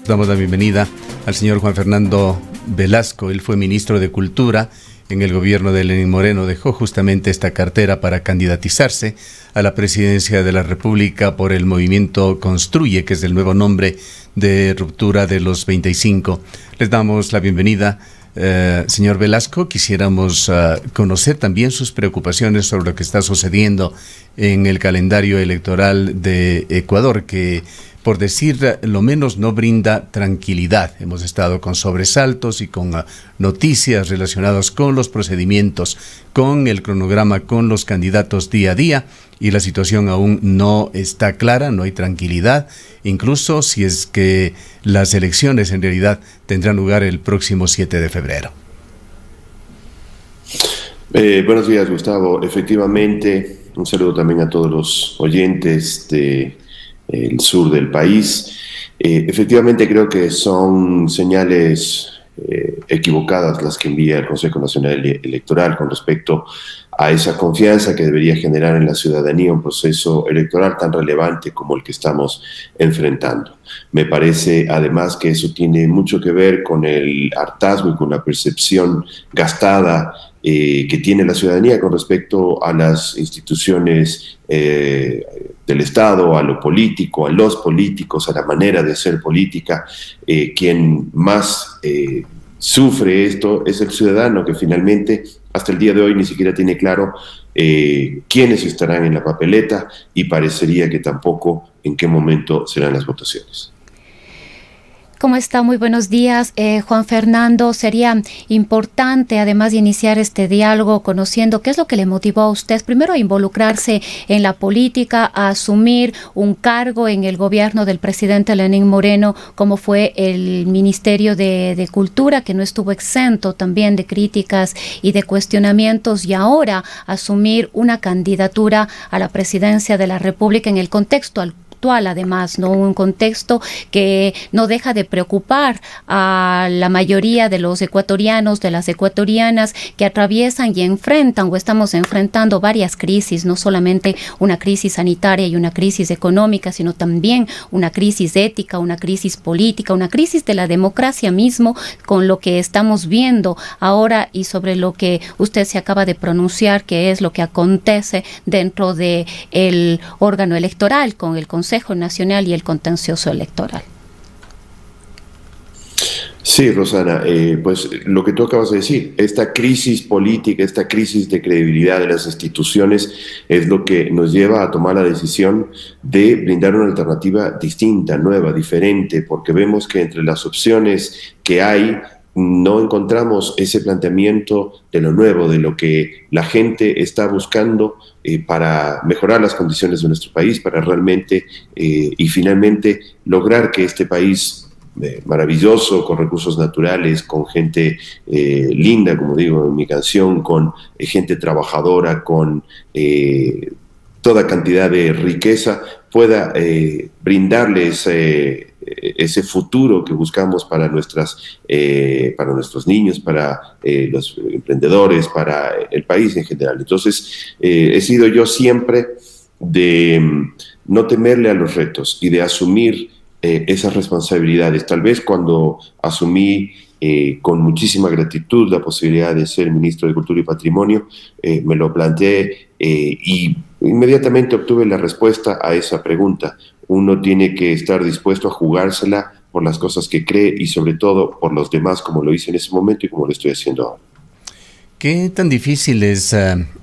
Damos la bienvenida al señor Juan Fernando Velasco. Él fue ministro de Cultura en el gobierno de Lenín Moreno. Dejó justamente esta cartera para candidatizarse a la presidencia de la República por el movimiento Construye, que es el nuevo nombre de Ruptura de los 25. Les damos la bienvenida. Señor Velasco, quisiéramos conocer también sus preocupaciones sobre lo que está sucediendo en el calendario electoral de Ecuador, que, por decir lo menos, no brinda tranquilidad. Hemos estado con sobresaltos y con noticias relacionadas con los procedimientos, con el cronograma, con los candidatos día a día, y la situación aún no está clara, no hay tranquilidad, incluso si es que las elecciones en realidad tendrán lugar el próximo 7 de febrero. Buenos días, Gustavo. Efectivamente, un saludo también a todos los oyentes del sur del país. Efectivamente, creo que son señales equivocadas las que envía el Consejo Nacional Electoral con respecto a esa confianza que debería generar en la ciudadanía un proceso electoral tan relevante como el que estamos enfrentando. Me parece además que eso tiene mucho que ver con el hartazgo y con la percepción gastada que tiene la ciudadanía con respecto a las instituciones del Estado, a lo político, a los políticos, a la manera de ser política. Quien más sufre esto es el ciudadano, que finalmente hasta el día de hoy ni siquiera tiene claro quiénes estarán en la papeleta, y parecería que tampoco en qué momento serán las votaciones. ¿Cómo está? Muy buenos días, Juan Fernando. Sería importante, además de iniciar este diálogo, conociendo qué es lo que le motivó a usted, primero, a involucrarse en la política, a asumir un cargo en el gobierno del presidente Lenín Moreno, como fue el Ministerio de Cultura, que no estuvo exento también de críticas y de cuestionamientos, y ahora asumir una candidatura a la presidencia de la República en el contexto actual, además, ¿no? Un contexto que no deja de preocupar a la mayoría de los ecuatorianos, de las ecuatorianas, que atraviesan y enfrentan o estamos enfrentando varias crisis, no solamente una crisis sanitaria y una crisis económica, sino también una crisis ética, una crisis política, una crisis de la democracia mismo, con lo que estamos viendo ahora y sobre lo que usted se acaba de pronunciar, que es lo que acontece dentro de el órgano electoral con el Consejo Nacional y el contencioso electoral. Sí, Rosana, pues lo que tú acabas de decir, esta crisis política, esta crisis de credibilidad de las instituciones es lo que nos lleva a tomar la decisión de brindar una alternativa distinta, nueva, diferente, porque vemos que entre las opciones que hay no encontramos ese planteamiento de lo nuevo, de lo que la gente está buscando para mejorar las condiciones de nuestro país, para realmente y finalmente lograr que este país maravilloso, con recursos naturales, con gente linda, como digo en mi canción, con gente trabajadora, con toda cantidad de riqueza, pueda brindarles ese futuro que buscamos para nuestros niños, para los emprendedores, para el país en general. Entonces, he sido yo siempre de no temerle a los retos y de asumir esas responsabilidades. Tal vez cuando asumí con muchísima gratitud la posibilidad de ser ministro de Cultura y Patrimonio, me lo planteé y inmediatamente obtuve la respuesta a esa pregunta. Uno tiene que estar dispuesto a jugársela por las cosas que cree y sobre todo por los demás, como lo hice en ese momento y como lo estoy haciendo ahora. ¿Qué tan difícil es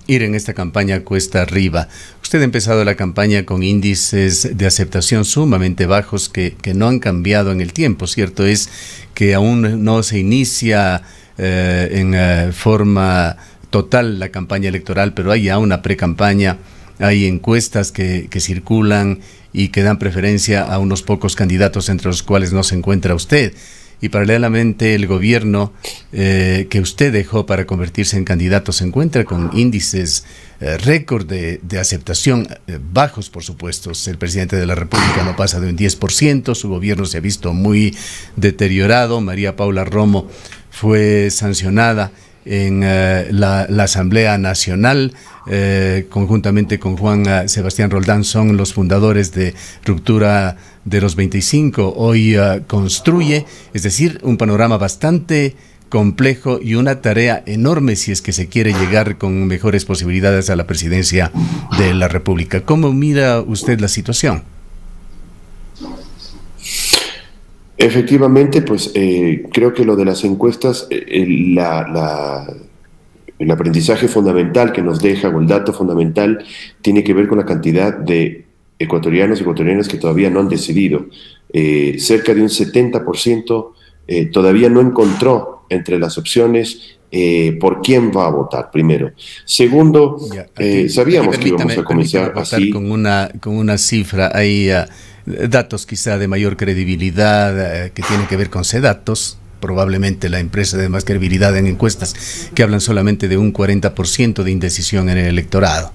ir en esta campaña cuesta arriba? Usted ha empezado la campaña con índices de aceptación sumamente bajos que no han cambiado en el tiempo. Cierto es que aún no se inicia en forma total la campaña electoral, pero hay ya una pre-campaña, hay encuestas que circulan y que dan preferencia a unos pocos candidatos, entre los cuales no se encuentra usted. Y paralelamente el gobierno que usted dejó para convertirse en candidato se encuentra con índices récord de aceptación bajos, por supuesto. El presidente de la República no pasa de un 10%, su gobierno se ha visto muy deteriorado. María Paula Romo fue sancionada en la Asamblea Nacional conjuntamente con Juan Sebastián Roldán, son los fundadores de Ruptura de los 25. Hoy construye, es decir, un panorama bastante complejo y una tarea enorme si es que se quiere llegar con mejores posibilidades a la presidencia de la República. ¿Cómo mira usted la situación? Efectivamente, pues creo que lo de las encuestas, el aprendizaje fundamental que nos deja, o el dato fundamental, tiene que ver con la cantidad de ecuatorianos y ecuatorianas que todavía no han decidido. Cerca de un 70% todavía no encontró entre las opciones por quién va a votar, primero. Segundo, sabíamos que íbamos a comenzar así. Con una cifra, hay datos quizá de mayor credibilidad que tienen que ver con CEDATOS, probablemente la empresa de más credibilidad en encuestas, que hablan solamente de un 40% de indecisión en el electorado.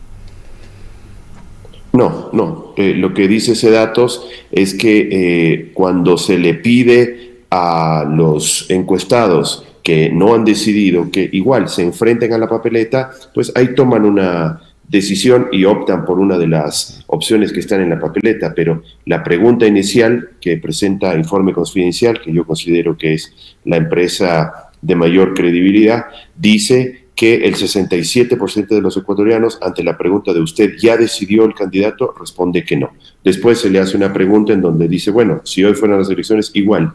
No, lo que dice CEDATOS es que cuando se le pide a los encuestados que no han decidido, que igual se enfrenten a la papeleta, pues ahí toman una decisión y optan por una de las opciones que están en la papeleta, pero la pregunta inicial que presenta Informe Confidencial, que yo considero que es la empresa de mayor credibilidad, dice que el 67% de los ecuatorianos, ante la pregunta de ¿usted ya decidió el candidato?, responde que no. Después se le hace una pregunta en donde dice, bueno, si hoy fueran las elecciones, igual,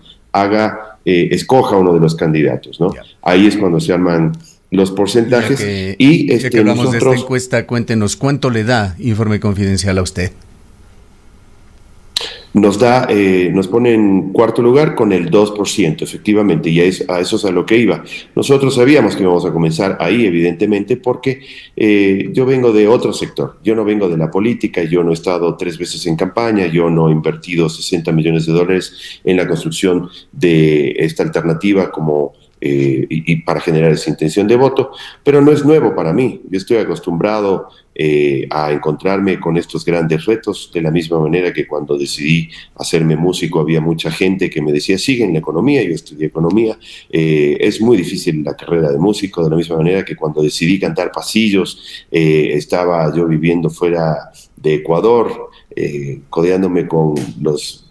escoja uno de los candidatos, ¿no? Ahí es cuando se arman los porcentajes. Ya que hablamos de esta encuesta, cuéntenos, ¿cuánto le da Informe Confidencial a usted? Nos pone en cuarto lugar con el 2%, efectivamente, y a eso es a lo que iba. Nosotros sabíamos que íbamos a comenzar ahí, evidentemente, porque yo vengo de otro sector. Yo no vengo de la política, yo no he estado 3 veces en campaña, yo no he invertido $60 millones en la construcción de esta alternativa y para generar esa intención de voto, pero no es nuevo para mí. Yo estoy acostumbrado a encontrarme con estos grandes retos, de la misma manera que cuando decidí hacerme músico había mucha gente que me decía, sigue en la economía, yo estudié economía, es muy difícil la carrera de músico, de la misma manera que cuando decidí cantar pasillos, estaba yo viviendo fuera de Ecuador, codeándome con los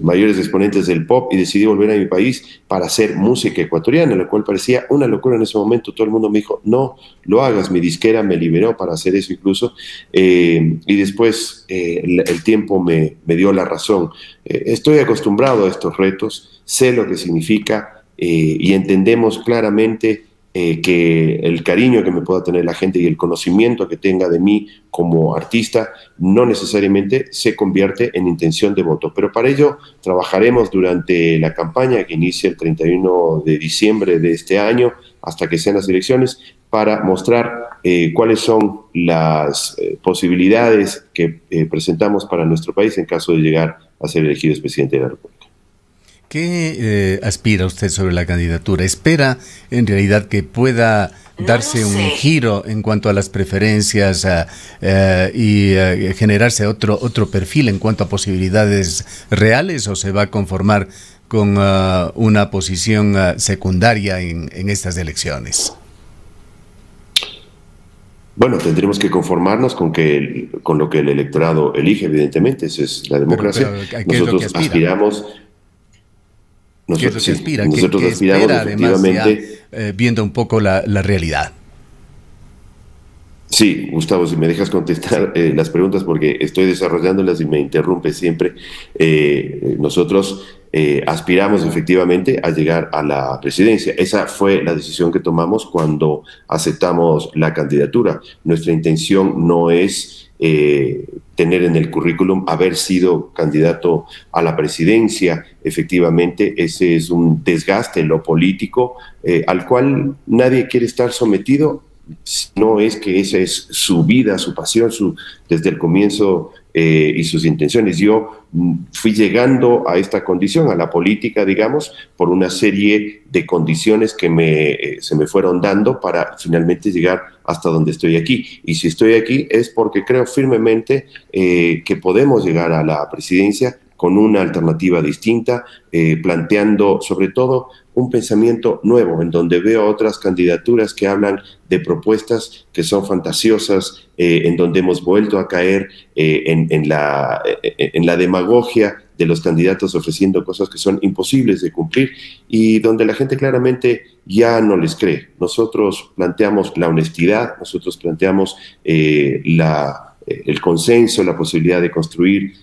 mayores exponentes del pop, y decidí volver a mi país para hacer música ecuatoriana, lo cual parecía una locura en ese momento. Todo el mundo me dijo, no lo hagas, mi disquera me liberó para hacer eso incluso, y después el tiempo me dio la razón. Estoy acostumbrado a estos retos, sé lo que significa, y entendemos claramente que el cariño que me pueda tener la gente y el conocimiento que tenga de mí como artista no necesariamente se convierte en intención de voto, pero para ello trabajaremos durante la campaña que inicia el 31 de diciembre de este año hasta que sean las elecciones, para mostrar cuáles son las posibilidades que presentamos para nuestro país en caso de llegar a ser elegido presidente de la República. ¿Qué aspira usted sobre la candidatura? ¿Espera en realidad que pueda darse un giro en cuanto a las preferencias y generarse otro perfil en cuanto a posibilidades reales, o se va a conformar con una posición secundaria en estas elecciones? Bueno, tendremos que conformarnos con lo que el electorado elige, evidentemente, esa es la democracia. Pero nosotros aspiramos... Nosotros aspiramos, efectivamente, además, viendo un poco la realidad. Sí, Gustavo, si me dejas contestar las preguntas, porque estoy desarrollándolas y me interrumpe siempre. Nosotros aspiramos efectivamente a llegar a la presidencia. Esa fue la decisión que tomamos cuando aceptamos la candidatura. Nuestra intención no es tener en el currículum haber sido candidato a la presidencia. Efectivamente, ese es un desgaste, lo político, al cual nadie quiere estar sometido. No es que esa es su vida, su pasión, desde el comienzo y sus intenciones. Yo fui llegando a esta condición, a la política, digamos, por una serie de condiciones que se me fueron dando para finalmente llegar hasta donde estoy aquí. Y si estoy aquí es porque creo firmemente que podemos llegar a la presidencia con una alternativa distinta, planteando sobre todo un pensamiento nuevo, en donde veo otras candidaturas que hablan de propuestas que son fantasiosas, en donde hemos vuelto a caer en la demagogia de los candidatos ofreciendo cosas que son imposibles de cumplir y donde la gente claramente ya no les cree. Nosotros planteamos la honestidad, nosotros planteamos el consenso, la posibilidad de construir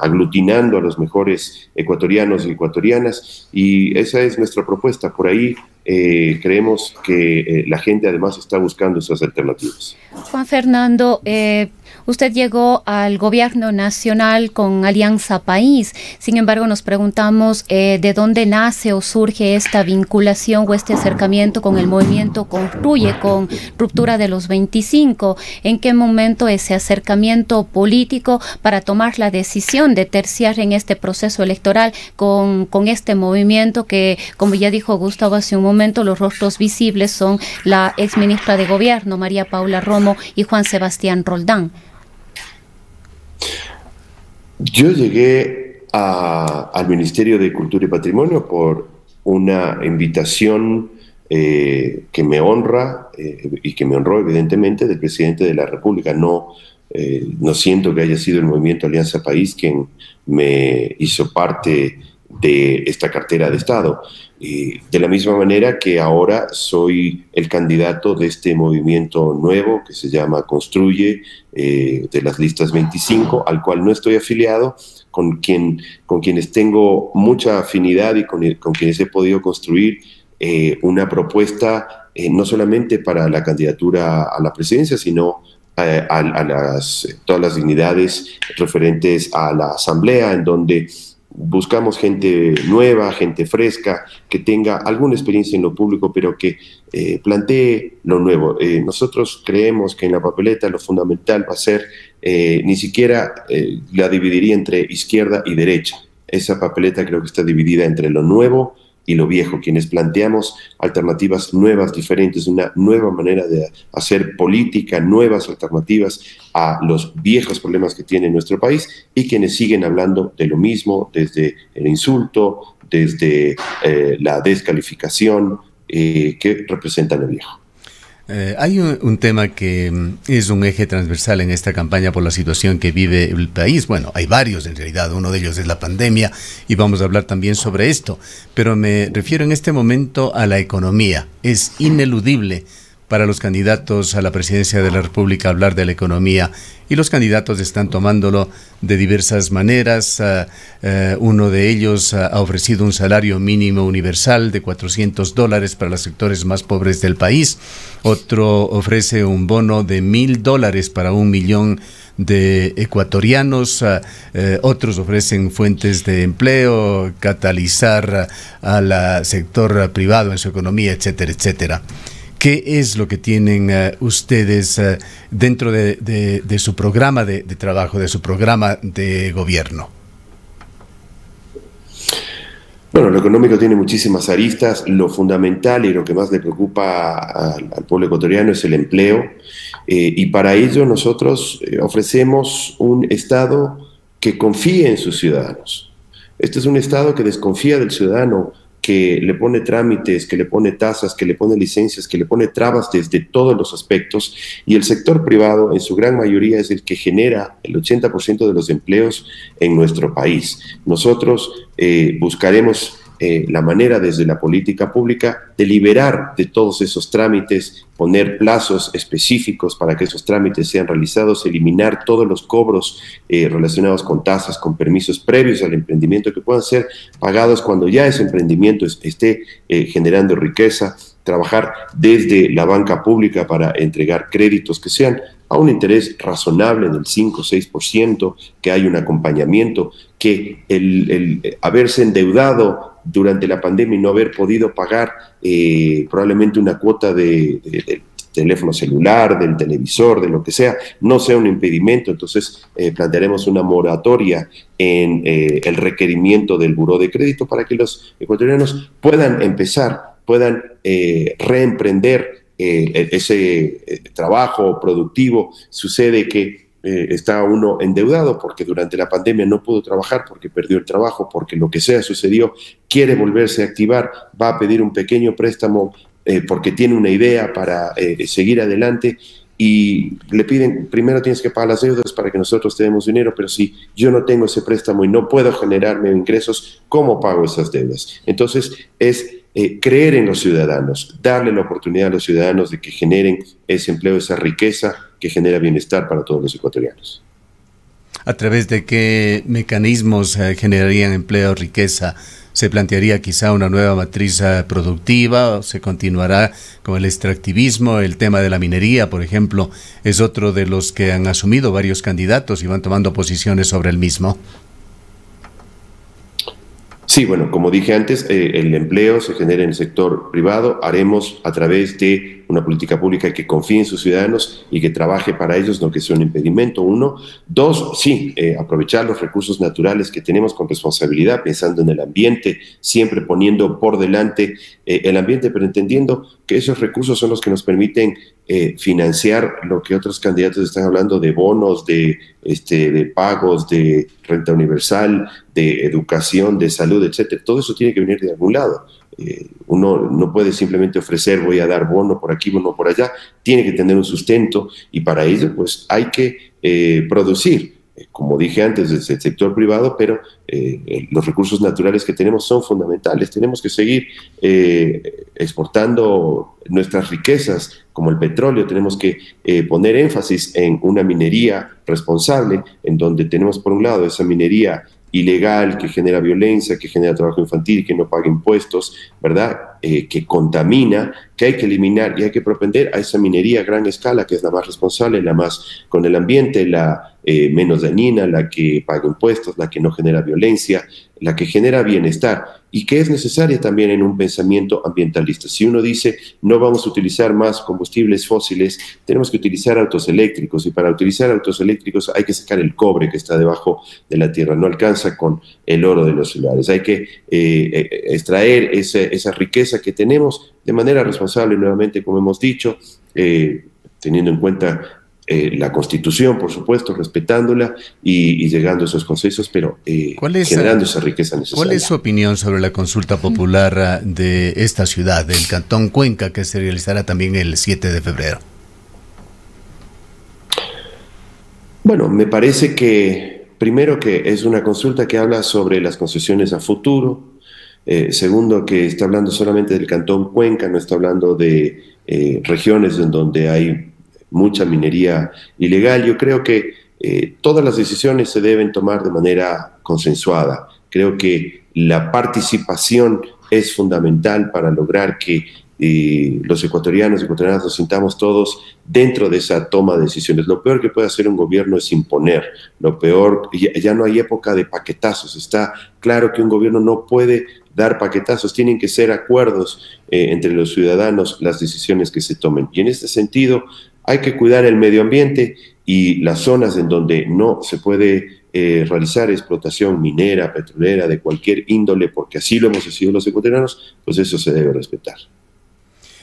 aglutinando a los mejores ecuatorianos y ecuatorianas, y esa es nuestra propuesta. Por ahí creemos que la gente además está buscando esas alternativas. Juan Fernando, usted llegó al gobierno nacional con Alianza País. Sin embargo, nos preguntamos de dónde nace o surge esta vinculación o este acercamiento con el movimiento Construye, con Ruptura de los 25. ¿En qué momento ese acercamiento político para tomar la decisión de terciar en este proceso electoral con este movimiento que, como ya dijo Gustavo hace un momento, los rostros visibles son la exministra de Gobierno, María Paula Romo, y Juan Sebastián Roldán? Yo llegué al Ministerio de Cultura y Patrimonio por una invitación que me honra y que me honró evidentemente del presidente de la República. No siento que haya sido el Movimiento Alianza País quien me hizo parte de esta cartera de Estado. De la misma manera que ahora soy el candidato de este movimiento nuevo que se llama Construye, de las listas 25, al cual no estoy afiliado, con quienes tengo mucha afinidad y con quienes he podido construir una propuesta no solamente para la candidatura a la presidencia, sino a todas las dignidades referentes a la Asamblea, en donde buscamos gente nueva, gente fresca, que tenga alguna experiencia en lo público, pero que plantee lo nuevo. Nosotros creemos que en la papeleta lo fundamental va a ser, ni siquiera la dividiría entre izquierda y derecha. Esa papeleta creo que está dividida entre lo nuevo y lo viejo, quienes planteamos alternativas nuevas, diferentes, una nueva manera de hacer política, nuevas alternativas a los viejos problemas que tiene nuestro país, y quienes siguen hablando de lo mismo, desde el insulto, desde la descalificación que representan lo viejo. Hay un tema que es un eje transversal en esta campaña por la situación que vive el país. Bueno, hay varios en realidad, uno de ellos es la pandemia y vamos a hablar también sobre esto, pero me refiero en este momento a la economía. Es ineludible para los candidatos a la presidencia de la República hablar de la economía, y los candidatos están tomándolo de diversas maneras. Uno de ellos ha ofrecido un salario mínimo universal de $400 para los sectores más pobres del país. Otro ofrece un bono de $1,000 para 1 millón de ecuatorianos. Otros ofrecen fuentes de empleo, catalizar al sector privado en su economía, etcétera, etcétera. ¿Qué es lo que tienen ustedes dentro de su programa de trabajo, de su programa de gobierno? Bueno, lo económico tiene muchísimas aristas. Lo fundamental y lo que más le preocupa al pueblo ecuatoriano es el empleo. Y para ello nosotros ofrecemos un Estado que confíe en sus ciudadanos. Este es un Estado que desconfía del ciudadano, que le pone trámites, que le pone tasas, que le pone licencias, que le pone trabas desde todos los aspectos, y el sector privado en su gran mayoría es el que genera el 80% de los empleos en nuestro país. Nosotros buscaremos la manera desde la política pública de liberar de todos esos trámites, poner plazos específicos para que esos trámites sean realizados, eliminar todos los cobros relacionados con tasas, con permisos previos al emprendimiento que puedan ser pagados cuando ya ese emprendimiento esté generando riqueza, trabajar desde la banca pública para entregar créditos que sean a un interés razonable del 5 o 6%, que hay un acompañamiento, que el haberse endeudado durante la pandemia y no haber podido pagar probablemente una cuota de teléfono celular, del televisor, de lo que sea, no sea un impedimento. Entonces plantearemos una moratoria en el requerimiento del buró de crédito para que los ecuatorianos puedan empezar, puedan reemprender ese trabajo productivo. Sucede que está uno endeudado porque durante la pandemia no pudo trabajar, porque perdió el trabajo, porque lo que sea sucedió, quiere volverse a activar, va a pedir un pequeño préstamo porque tiene una idea para seguir adelante, y le piden, primero tienes que pagar las deudas para que nosotros te demos dinero, pero si yo no tengo ese préstamo y no puedo generarme ingresos, ¿cómo pago esas deudas? Entonces es creer en los ciudadanos, darle la oportunidad a los ciudadanos de que generen ese empleo, esa riqueza que genera bienestar para todos los ecuatorianos. ¿A través de qué mecanismos generarían empleo, riqueza? ¿Se plantearía quizá una nueva matriz productiva o se continuará con el extractivismo? El tema de la minería, por ejemplo, es otro de los que han asumido varios candidatos y van tomando posiciones sobre el mismo. Sí, bueno, como dije antes, el empleo se genera en el sector privado. Haremos a través de una política pública que confíe en sus ciudadanos y que trabaje para ellos, no que sea un impedimento, uno. Dos, sí, aprovechar los recursos naturales que tenemos con responsabilidad, pensando en el ambiente, siempre poniendo por delante el ambiente, pero entendiendo que esos recursos son los que nos permiten financiar lo que otros candidatos están hablando de bonos, de pagos, de renta universal, de educación, de salud, etcétera. Todo eso tiene que venir de algún lado. Uno no puede simplemente ofrecer, voy a dar bono por aquí, bono por allá. Tiene que tener un sustento y para ello pues hay que producir. Como dije antes, desde el sector privado, pero los recursos naturales que tenemos son fundamentales. Tenemos que seguir exportando nuestras riquezas, como el petróleo. Tenemos que poner énfasis en una minería responsable, en donde tenemos por un lado esa minería ilegal que genera violencia, que genera trabajo infantil, que no paga impuestos, ¿verdad? Que contamina, que hay que eliminar y hay que propender a esa minería a gran escala, que es la más responsable, la más con el ambiente, la menos dañina, la que paga impuestos, la que no genera violencia, la que genera bienestar y que es necesaria también en un pensamiento ambientalista. Si uno dice no vamos a utilizar más combustibles fósiles, tenemos que utilizar autos eléctricos, y para utilizar autos eléctricos hay que sacar el cobre que está debajo de la tierra, no alcanza con el oro de los celulares, hay que extraer esa riqueza que tenemos de manera responsable, nuevamente, como hemos dicho, teniendo en cuenta la Constitución, por supuesto, respetándola y llegando a esos consensos, pero generando esa riqueza necesaria. ¿Cuál es su opinión sobre la consulta popular de esta ciudad, del Cantón Cuenca, que se realizará también el 7 de febrero? Bueno, me parece que, primero, que es una consulta que habla sobre las concesiones a futuro. Segundo, que está hablando solamente del Cantón Cuenca, no está hablando de regiones en donde hay mucha minería ilegal. Yo creo que todas las decisiones se deben tomar de manera consensuada. Creo que la participación es fundamental para lograr que los ecuatorianos y ecuatorianas nos sintamos todos dentro de esa toma de decisiones. Lo peor que puede hacer un gobierno es imponer. Lo peor, ya no hay época de paquetazos. Está claro que un gobierno no puede dar paquetazos, tienen que ser acuerdos entre los ciudadanos las decisiones que se tomen. Y en este sentido hay que cuidar el medio ambiente y las zonas en donde no se puede realizar explotación minera, petrolera, de cualquier índole, porque así lo hemos decidido los ecuatorianos, pues eso se debe respetar.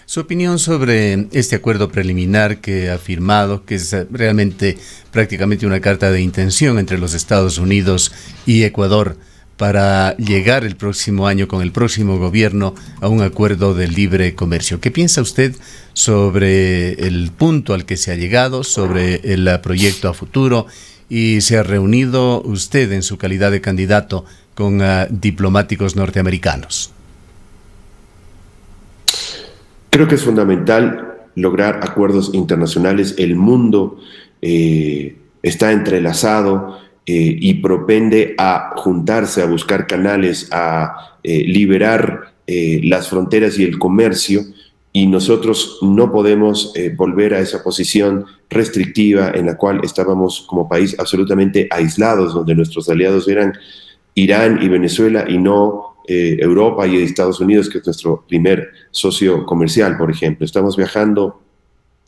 Su opinión sobre este acuerdo preliminar que ha firmado, que es realmente prácticamente una carta de intención entre los Estados Unidos y Ecuador para llegar el próximo año con el próximo gobierno a un acuerdo de libre comercio. ¿Qué piensa usted sobre el punto al que se ha llegado, sobre el proyecto a futuro? ¿Y se ha reunido usted en su calidad de candidato con diplomáticos norteamericanos? Creo que es fundamental lograr acuerdos internacionales. El mundo está entrelazado y propende a juntarse, a buscar canales, a liberar las fronteras y el comercio, y nosotros no podemos volver a esa posición restrictiva en la cual estábamos como país absolutamente aislados, donde nuestros aliados eran Irán y Venezuela y no Europa y Estados Unidos, que es nuestro primer socio comercial, por ejemplo. Estamos viajando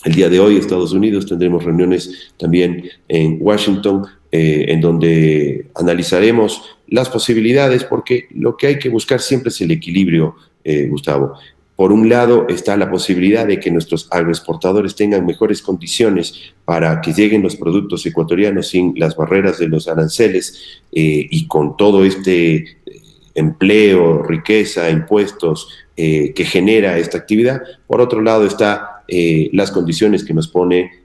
el día de hoy a Estados Unidos, tendremos reuniones también en Washington, en donde analizaremos las posibilidades, porque lo que hay que buscar siempre es el equilibrio, Gustavo. Por un lado está la posibilidad de que nuestros agroexportadores tengan mejores condiciones para que lleguen los productos ecuatorianos sin las barreras de los aranceles y con todo este empleo, riqueza, impuestos que genera esta actividad. Por otro lado está las condiciones que nos pone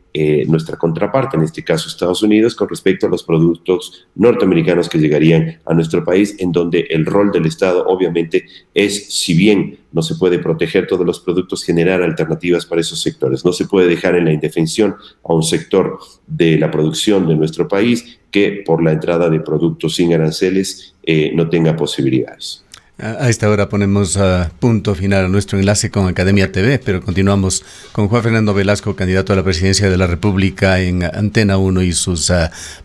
nuestra contraparte, en este caso Estados Unidos, con respecto a los productos norteamericanos que llegarían a nuestro país, en donde el rol del Estado obviamente es, si bien no se puede proteger todos los productos, generar alternativas para esos sectores. No se puede dejar en la indefensión a un sector de la producción de nuestro país que por la entrada de productos sin aranceles no tenga posibilidades. A esta hora ponemos punto final a nuestro enlace con Academia TV, pero continuamos con Juan Fernando Velasco, candidato a la presidencia de la República en Antena 1 y sus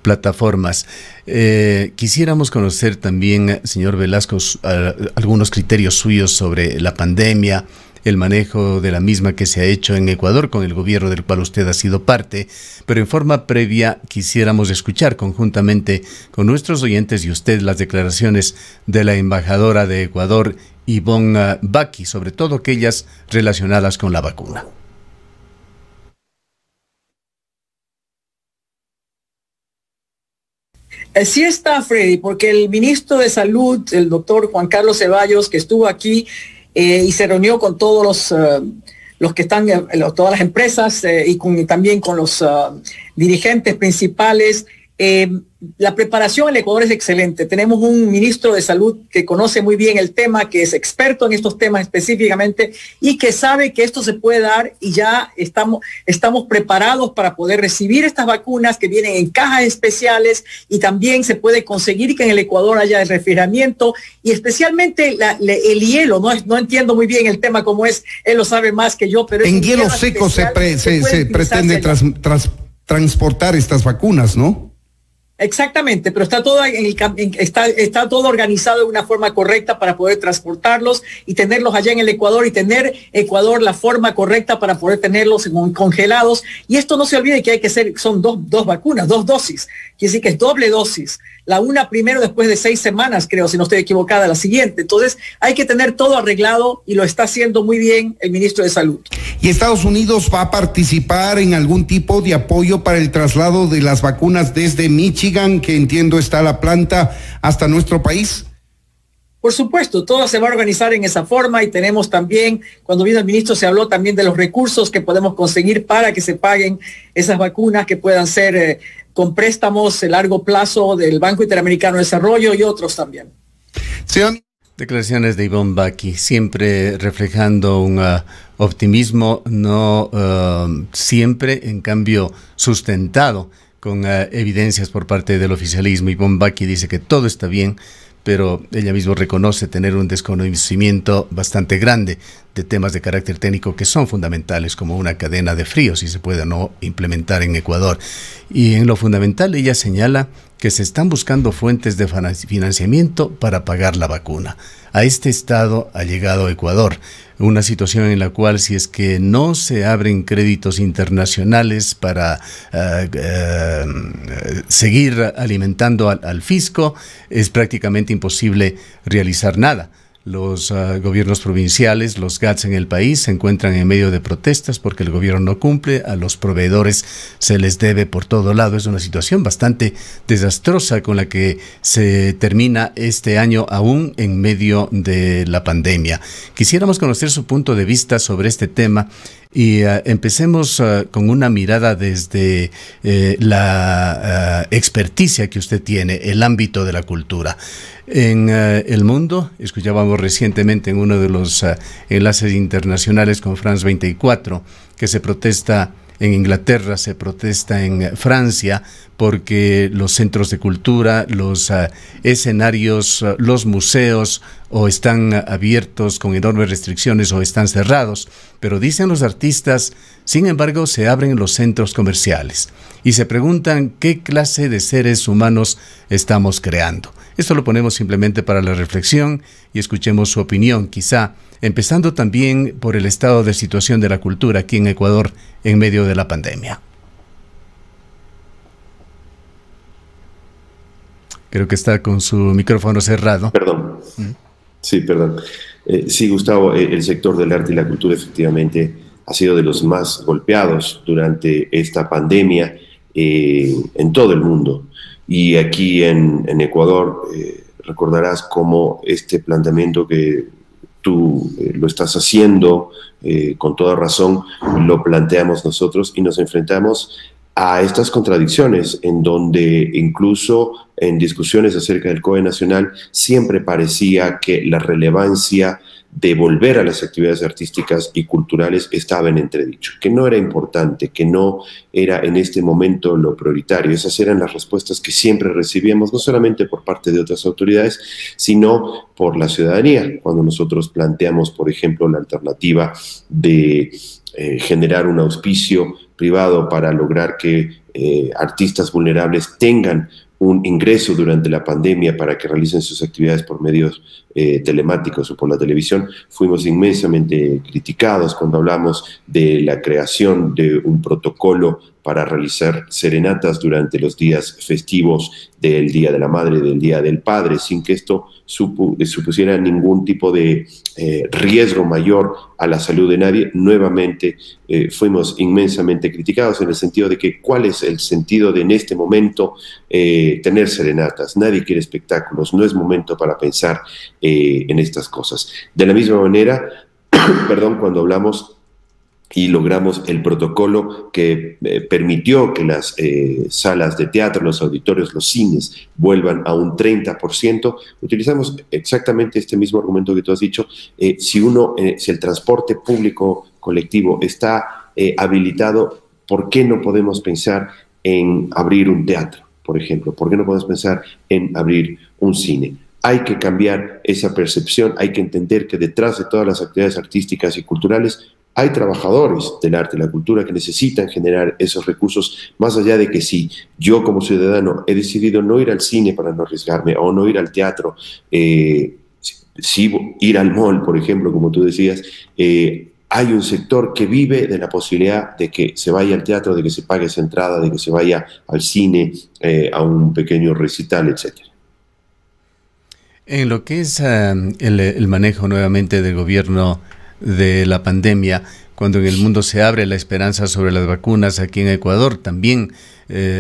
plataformas. Quisiéramos conocer también, señor Velasco, algunos criterios suyos sobre la pandemia, el manejo de la misma que se ha hecho en Ecuador con el gobierno del cual usted ha sido parte, pero en forma previa quisiéramos escuchar conjuntamente con nuestros oyentes y usted las declaraciones de la embajadora de Ecuador, Ivonne Baki, sobre todo aquellas relacionadas con la vacuna. Sí está, Freddy, porque el ministro de Salud, el doctor Juan Carlos Ceballos, que estuvo aquí, y se reunió con todos los que están, todas las empresas y también con los dirigentes principales. La preparación en el Ecuador es excelente. Tenemos un ministro de Salud que conoce muy bien el tema, que es experto en estos temas específicamente y que sabe que esto se puede dar, y ya estamos preparados para poder recibir estas vacunas que vienen en cajas especiales, y también se puede conseguir que en el Ecuador haya el refrigeramiento y especialmente el hielo. No entiendo muy bien el tema como es, él lo sabe más que yo, pero en hielo seco se pretende transportar estas vacunas, ¿no? Exactamente, pero está todo está todo organizado de una forma correcta para poder transportarlos y tenerlos allá en el Ecuador, y tener Ecuador la forma correcta para poder tenerlos congelados. Y esto no se olvide que son dos vacunas, 2 dosis, quiere decir que es doble dosis. La una primero después de 6 semanas, creo, si no estoy equivocada, la siguiente. Entonces hay que tener todo arreglado y lo está haciendo muy bien el ministro de Salud. ¿Y Estados Unidos va a participar en algún tipo de apoyo para el traslado de las vacunas desde Michigan, que entiendo está la planta, hasta nuestro país? Por supuesto, todo se va a organizar en esa forma, y tenemos también, cuando vino el ministro se habló también de los recursos que podemos conseguir para que se paguen esas vacunas, que puedan ser con préstamos de largo plazo del Banco Interamericano de Desarrollo y otros también. Declaraciones de Ivonne Baki, siempre reflejando un optimismo, no siempre, en cambio, sustentado con evidencias por parte del oficialismo. Ivonne Baki dice que todo está bien, pero ella misma reconoce tener un desconocimiento bastante grande de temas de carácter técnico que son fundamentales, como una cadena de frío, si se puede o no implementar en Ecuador. Y en lo fundamental ella señala que se están buscando fuentes de financiamiento para pagar la vacuna. A este estado ha llegado Ecuador, una situación en la cual, si es que no se abren créditos internacionales para seguir alimentando al fisco, es prácticamente imposible realizar nada. Los gobiernos provinciales, los GATS en el país, se encuentran en medio de protestas porque el gobierno no cumple, a los proveedores se les debe por todo lado. Es una situación bastante desastrosa con la que se termina este año, aún en medio de la pandemia. Quisiéramos conocer su punto de vista sobre este tema. Y empecemos con una mirada desde la experticia que usted tiene, el ámbito de la cultura. En el mundo, escuchábamos recientemente en uno de los enlaces internacionales con France 24, que se protesta en Inglaterra, se protesta en Francia, porque los centros de cultura, los escenarios, los museos, o están abiertos con enormes restricciones o están cerrados. Pero dicen los artistas, sin embargo, se abren los centros comerciales y se preguntan qué clase de seres humanos estamos creando. Esto lo ponemos simplemente para la reflexión y escuchemos su opinión, quizá empezando también por el estado de situación de la cultura aquí en Ecuador en medio de la pandemia. Creo que está con su micrófono cerrado. Perdón. Sí, perdón. Sí, Gustavo, el sector del arte y la cultura efectivamente ha sido de los más golpeados durante esta pandemia en todo el mundo. Y aquí en Ecuador recordarás cómo este planteamiento que tú lo estás haciendo con toda razón, lo planteamos nosotros y nos enfrentamos a estas contradicciones en donde incluso en discusiones acerca del COE nacional siempre parecía que la relevancia de volver a las actividades artísticas y culturales estaba en entredicho, que no era importante, que no era en este momento lo prioritario. Esas eran las respuestas que siempre recibíamos, no solamente por parte de otras autoridades, sino por la ciudadanía. Cuando nosotros planteamos, por ejemplo, la alternativa de generar un auspicio privado para lograr que artistas vulnerables tengan un ingreso durante la pandemia para que realicen sus actividades por medios telemáticos o por la televisión, fuimos inmensamente criticados cuando hablamos de la creación de un protocolo para realizar serenatas durante los días festivos del Día de la Madre, del Día del Padre, sin que esto supusiera ningún tipo de riesgo mayor a la salud de nadie. Nuevamente fuimos inmensamente criticados en el sentido de que ¿cuál es el sentido de en este momento tener serenatas? Nadie quiere espectáculos, no es momento para pensar en estas cosas. De la misma manera, perdón, cuando hablamos y logramos el protocolo que permitió que las salas de teatro, los auditorios, los cines vuelvan a un 30%, utilizamos exactamente este mismo argumento que tú has dicho. Si el transporte público colectivo está habilitado, ¿por qué no podemos pensar en abrir un teatro, por ejemplo? ¿Por qué no podemos pensar en abrir un cine? Hay que cambiar esa percepción, hay que entender que detrás de todas las actividades artísticas y culturales hay trabajadores del arte y la cultura que necesitan generar esos recursos, más allá de que si yo como ciudadano he decidido no ir al cine para no arriesgarme o no ir al teatro, sí ir al mall, por ejemplo, como tú decías, hay un sector que vive de la posibilidad de que se vaya al teatro, de que se pague esa entrada, de que se vaya al cine, a un pequeño recital, etcétera. En lo que es el manejo nuevamente del gobierno de la pandemia, cuando en el mundo se abre la esperanza sobre las vacunas, aquí en Ecuador también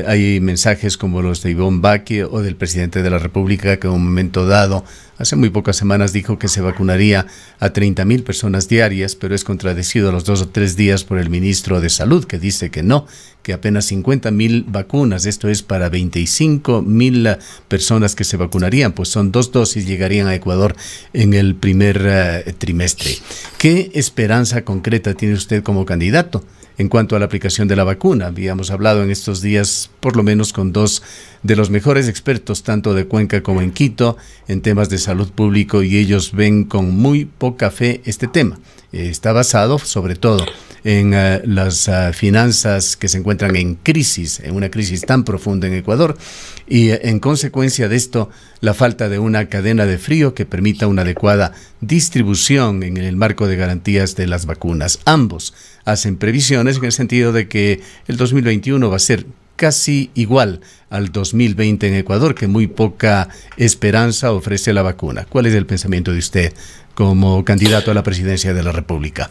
hay mensajes como los de Ivonne Baque o del presidente de la República, que en un momento dado, hace muy pocas semanas, dijo que se vacunaría a 30,000 personas diarias, pero es contradecido a los 2 o 3 días por el ministro de Salud, que dice que no, que apenas 50,000 vacunas, esto es para 25,000 personas que se vacunarían, pues son 2 dosis, llegarían a Ecuador en el primer trimestre. ¿Qué esperanza concreta tiene usted como candidato en cuanto a la aplicación de la vacuna? Habíamos hablado en estos días, por lo menos con 2 de los mejores expertos, tanto de Cuenca como en Quito, en temas de salud pública, y ellos ven con muy poca fe este tema. Está basado, sobre todo, en las finanzas que se encuentran en crisis, en una crisis tan profunda en Ecuador, y en consecuencia de esto, la falta de una cadena de frío que permita una adecuada distribución en el marco de garantías de las vacunas. Ambos hacen previsiones en el sentido de que el 2021 va a ser casi igual al 2020 en Ecuador, que muy poca esperanza ofrece la vacuna. ¿Cuál es el pensamiento de usted como candidato a la presidencia de la República?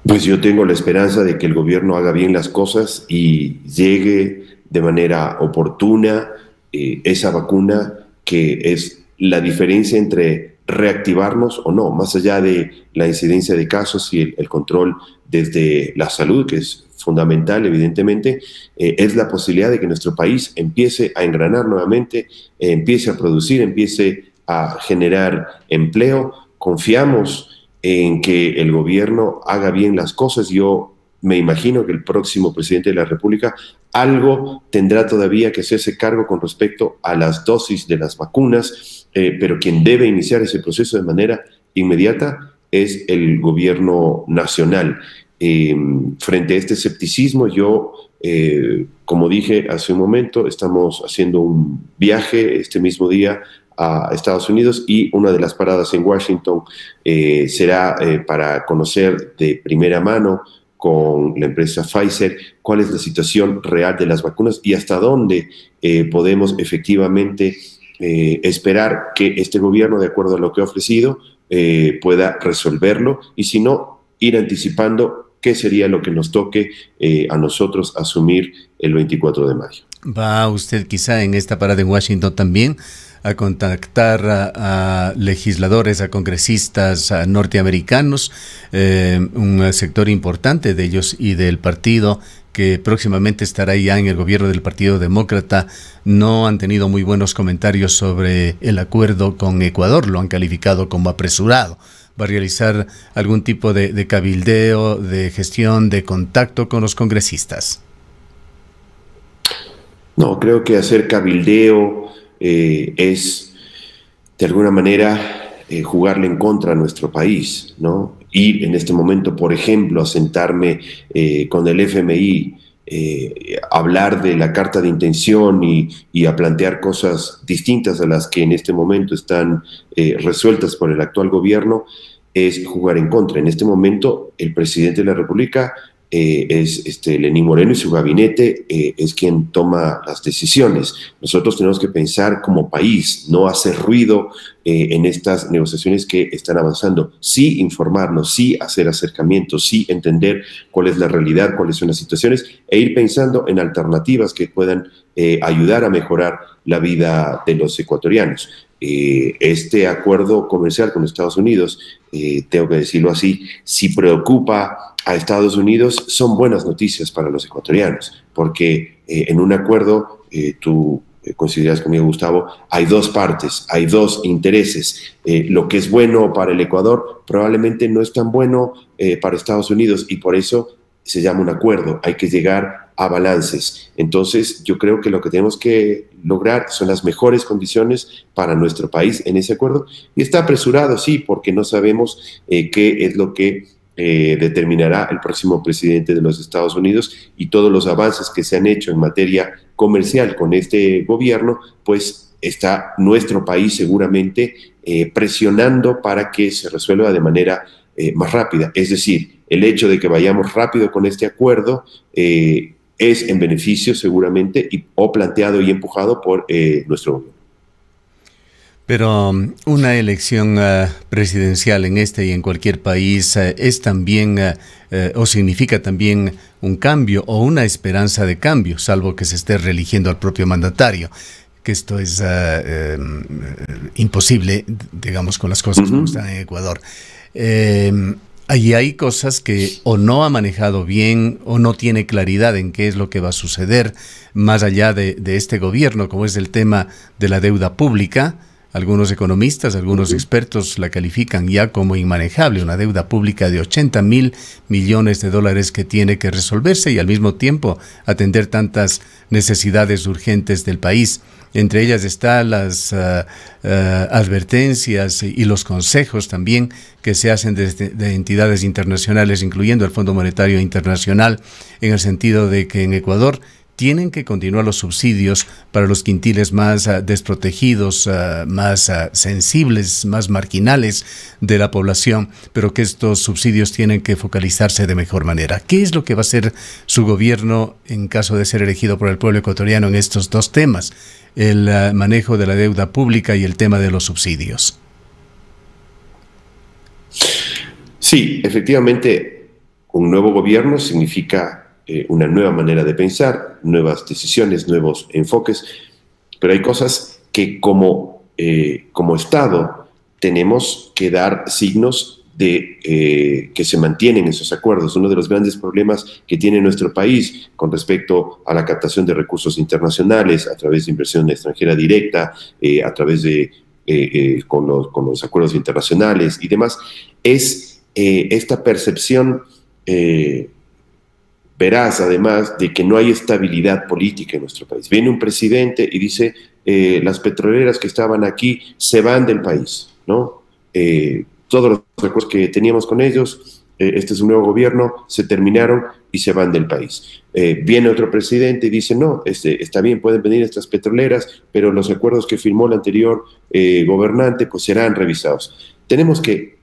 Pues yo tengo la esperanza de que el gobierno haga bien las cosas y llegue de manera oportuna esa vacuna, que es la diferencia entre reactivarnos o no, más allá de la incidencia de casos y el control desde la salud, que es fundamental, evidentemente, es la posibilidad de que nuestro país empiece a engranar nuevamente, empiece a producir, empiece a generar empleo. Confiamos en que el gobierno haga bien las cosas. Yo me imagino que el próximo presidente de la República algo tendrá todavía que hacerse cargo con respecto a las dosis de las vacunas, pero quien debe iniciar ese proceso de manera inmediata es el gobierno nacional. Frente a este escepticismo, yo, como dije hace un momento, estamos haciendo un viaje este mismo día a Estados Unidos, y una de las paradas en Washington será para conocer de primera mano con la empresa Pfizer cuál es la situación real de las vacunas y hasta dónde podemos efectivamente esperar que este gobierno, de acuerdo a lo que ha ofrecido, pueda resolverlo, y si no, ir anticipando qué sería lo que nos toque a nosotros asumir el 24 de mayo. ¿Va usted quizá en esta parada en Washington también a contactar a legisladores, a congresistas norteamericanos, un sector importante de ellos y del partido que próximamente estará ya en el gobierno del Partido Demócrata? No han tenido muy buenos comentarios sobre el acuerdo con Ecuador, lo han calificado como apresurado. ¿Va a realizar algún tipo de cabildeo, de gestión, de contacto con los congresistas? No, creo que hacer cabildeo es, de alguna manera, jugarle en contra a nuestro país, ¿no? Ir en este momento, por ejemplo, a sentarme con el FMI, hablar de la carta de intención y a plantear cosas distintas a las que en este momento están resueltas por el actual gobierno, es jugar en contra. En este momento, el presidente de la República es Lenín Moreno, y su gabinete es quien toma las decisiones. Nosotros tenemos que pensar como país, no hacer ruido en estas negociaciones que están avanzando. Sí informarnos, sí hacer acercamientos, sí entender cuál es la realidad, cuáles son las situaciones, e ir pensando en alternativas que puedan ayudar a mejorar la vida de los ecuatorianos. Este acuerdo comercial con Estados Unidos, tengo que decirlo así, si preocupa a Estados Unidos, son buenas noticias para los ecuatorianos, porque en un acuerdo, tú consideras conmigo, Gustavo, hay dos partes, hay dos intereses. Lo que es bueno para el Ecuador probablemente no es tan bueno para Estados Unidos, y por eso se llama un acuerdo. Hay que llegar a balances. Entonces, yo creo que lo que tenemos que lograr son las mejores condiciones para nuestro país en ese acuerdo. Y está apresurado, sí, porque no sabemos qué es lo que determinará el próximo presidente de los Estados Unidos, y todos los avances que se han hecho en materia comercial con este gobierno, pues está nuestro país seguramente presionando para que se resuelva de manera más rápida. Es decir, el hecho de que vayamos rápido con este acuerdo es en beneficio seguramente o planteado y empujado por nuestro gobierno. Pero una elección presidencial en este y en cualquier país es también o significa también un cambio o una esperanza de cambio, salvo que se esté reeligiendo al propio mandatario, que esto es imposible, digamos, con las cosas como están en Ecuador. Allí hay cosas que o no ha manejado bien o no tiene claridad en qué es lo que va a suceder más allá de este gobierno, como es el tema de la deuda pública. Algunos economistas, algunos expertos la califican ya como inmanejable, una deuda pública de 80.000 millones de dólares que tiene que resolverse y al mismo tiempo atender tantas necesidades urgentes del país. Entre ellas están las advertencias y los consejos también que se hacen de entidades internacionales, incluyendo el Fondo Monetario Internacional, en el sentido de que en Ecuador tienen que continuar los subsidios para los quintiles más desprotegidos, más sensibles, más marginales de la población, pero que estos subsidios tienen que focalizarse de mejor manera. ¿Qué es lo que va a hacer su gobierno en caso de ser elegido por el pueblo ecuatoriano en estos dos temas? El manejo de la deuda pública y el tema de los subsidios. Sí, efectivamente, un nuevo gobierno significa una nueva manera de pensar, nuevas decisiones, nuevos enfoques, pero hay cosas que como Estado tenemos que dar signos de que se mantienen esos acuerdos. Uno de los grandes problemas que tiene nuestro país con respecto a la captación de recursos internacionales a través de inversión extranjera directa, a través de con los acuerdos internacionales y demás, es esta percepción veraz, además, de que no hay estabilidad política en nuestro país. Viene un presidente y dice, las petroleras que estaban aquí se van del país, ¿no? Todos los acuerdos que teníamos con ellos, este es un nuevo gobierno, se terminaron y se van del país. Viene otro presidente y dice, no, está bien, pueden venir estas petroleras, pero los acuerdos que firmó el anterior gobernante pues serán revisados. Tenemos que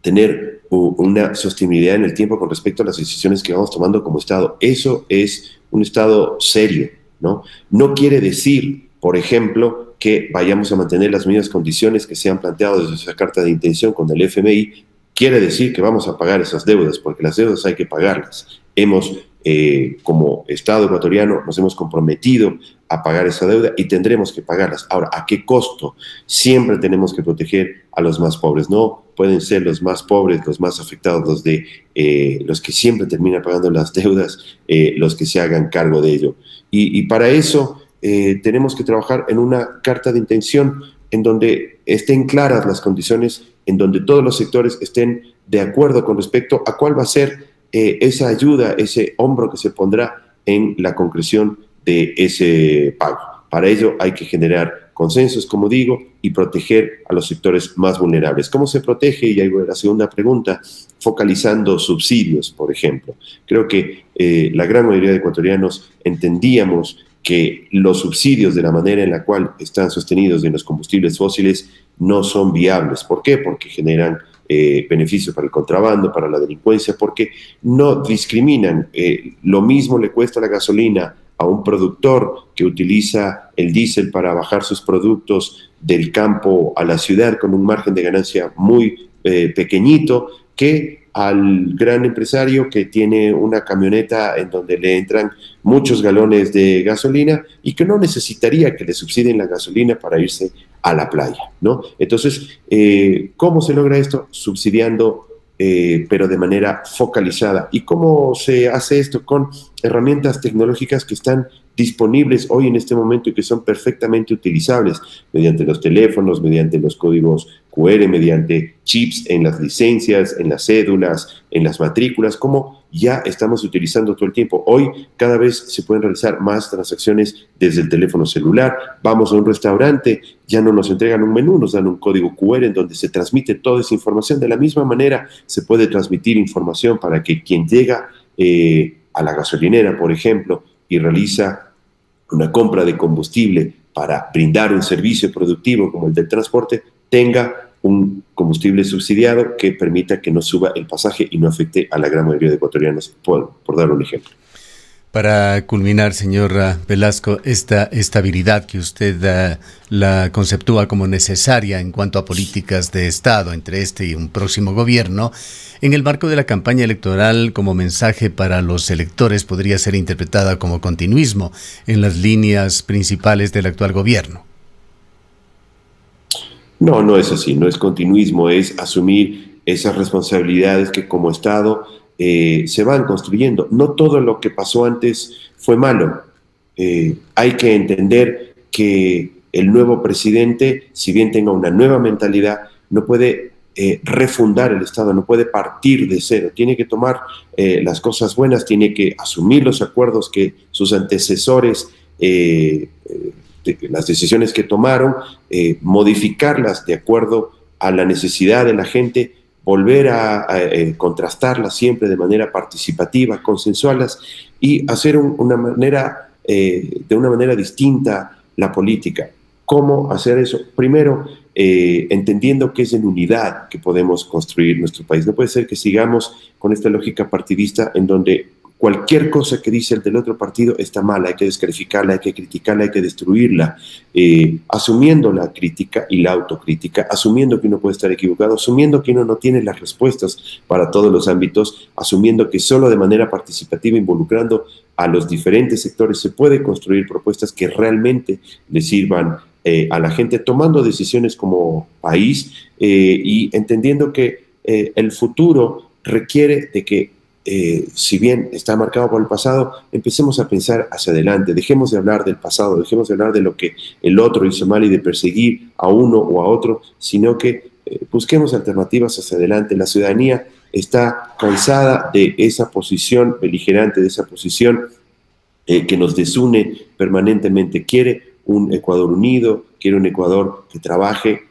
tener una sostenibilidad en el tiempo con respecto a las decisiones que vamos tomando como Estado. Eso es un Estado serio, ¿no? No quiere decir, por ejemplo, que vayamos a mantener las mismas condiciones que se han planteado desde esa carta de intención con el FMI, quiere decir que vamos a pagar esas deudas, porque las deudas hay que pagarlas. Hemos, como Estado ecuatoriano, nos hemos comprometido a pagar esa deuda y tendremos que pagarlas. Ahora, ¿a qué costo? Siempre tenemos que proteger a los más pobres. No pueden ser los más pobres, los más afectados, los que siempre terminan pagando las deudas, los que se hagan cargo de ello. Y para eso tenemos que trabajar en una carta de intención en donde estén claras las condiciones, en donde todos los sectores estén de acuerdo con respecto a cuál va a ser esa ayuda, ese hombro que se pondrá en la concreción de ese pago. Para ello hay que generar consensos, como digo, y proteger a los sectores más vulnerables. ¿Cómo se protege? Y ahí voy a la segunda pregunta, focalizando subsidios, por ejemplo. Creo que la gran mayoría de ecuatorianos entendíamos que los subsidios de la manera en la cual están sostenidos en los combustibles fósiles no son viables. ¿Por qué? Porque generan beneficios para el contrabando, para la delincuencia, porque no discriminan. Lo mismo le cuesta la gasolina a un productor que utiliza el diésel para bajar sus productos del campo a la ciudad con un margen de ganancia muy pequeñito, que al gran empresario que tiene una camioneta en donde le entran muchos galones de gasolina y que no necesitaría que le subsidien la gasolina para irse a la playa, ¿no? Entonces, ¿cómo se logra esto? Subsidiando, pero de manera focalizada. ¿Y cómo se hace esto? Con herramientas tecnológicas que están disponibles hoy en este momento y que son perfectamente utilizables mediante los teléfonos, mediante los códigos QR, mediante chips en las licencias, en las cédulas, en las matrículas, como ya estamos utilizando todo el tiempo. Hoy cada vez se pueden realizar más transacciones desde el teléfono celular. Vamos a un restaurante, ya no nos entregan un menú, nos dan un código QR en donde se transmite toda esa información. De la misma manera se puede transmitir información para que quien llega a la gasolinera, por ejemplo, y realiza una compra de combustible para brindar un servicio productivo como el del transporte, tenga un combustible subsidiado que permita que no suba el pasaje y no afecte a la gran mayoría de ecuatorianos, por dar un ejemplo. Para culminar, señor Velasco, esta estabilidad que usted la conceptúa como necesaria en cuanto a políticas de Estado entre este y un próximo gobierno, en el marco de la campaña electoral como mensaje para los electores podría ser interpretada como continuismo en las líneas principales del actual gobierno. No, no es así, no es continuismo, es asumir esas responsabilidades que como Estado se van construyendo. No todo lo que pasó antes fue malo. Hay que entender que el nuevo presidente, si bien tenga una nueva mentalidad, no puede refundar el Estado, no puede partir de cero. Tiene que tomar las cosas buenas, tiene que asumir los acuerdos que sus antecesores, las decisiones que tomaron, modificarlas de acuerdo a la necesidad de la gente, volver a contrastarlas siempre de manera participativa, consensuarlas y hacer de una manera distinta la política. ¿Cómo hacer eso? Primero, entendiendo que es en unidad que podemos construir nuestro país. No puede ser que sigamos con esta lógica partidista en donde cualquier cosa que dice el del otro partido está mal, hay que descalificarla, hay que criticarla, hay que destruirla, asumiendo la crítica y la autocrítica, asumiendo que uno puede estar equivocado, asumiendo que uno no tiene las respuestas para todos los ámbitos, asumiendo que solo de manera participativa, involucrando a los diferentes sectores, se puede construir propuestas que realmente le sirvan a la gente, tomando decisiones como país y entendiendo que el futuro requiere de que si bien está marcado por el pasado, empecemos a pensar hacia adelante, dejemos de hablar del pasado, dejemos de hablar de lo que el otro hizo mal y de perseguir a uno o a otro, sino que busquemos alternativas hacia adelante. La ciudadanía está cansada de esa posición beligerante, de esa posición que nos desune permanentemente. Quiere un Ecuador unido, quiere un Ecuador que trabaje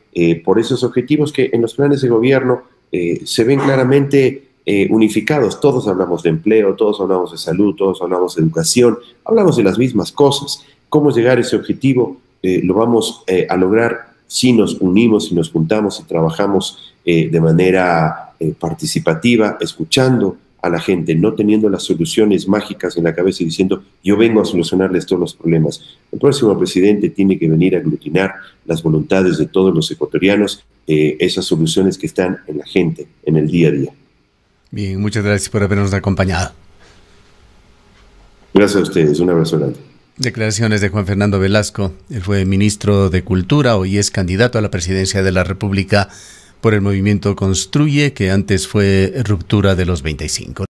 por esos objetivos que en los planes de gobierno se ven claramente unificados. Todos hablamos de empleo, todos hablamos de salud, todos hablamos de educación, hablamos de las mismas cosas. ¿Cómo llegar a ese objetivo? Lo vamos a lograr si nos unimos, si nos juntamos y trabajamos de manera participativa, escuchando a la gente, no teniendo las soluciones mágicas en la cabeza y diciendo yo vengo a solucionarles todos los problemas. El próximo presidente tiene que venir a aglutinar las voluntades de todos los ecuatorianos, esas soluciones que están en la gente, en el día a día. Bien, muchas gracias por habernos acompañado. Gracias a ustedes, un abrazo grande. Declaraciones de Juan Fernando Velasco. Él fue ministro de Cultura, hoy es candidato a la presidencia de la República por el movimiento Construye, que antes fue Ruptura de los 25.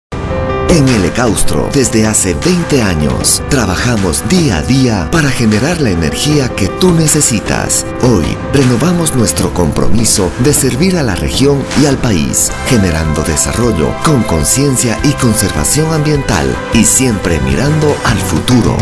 En el Ecaustro, desde hace 20 años, trabajamos día a día para generar la energía que tú necesitas. Hoy, renovamos nuestro compromiso de servir a la región y al país, generando desarrollo con conciencia y conservación ambiental, y siempre mirando al futuro.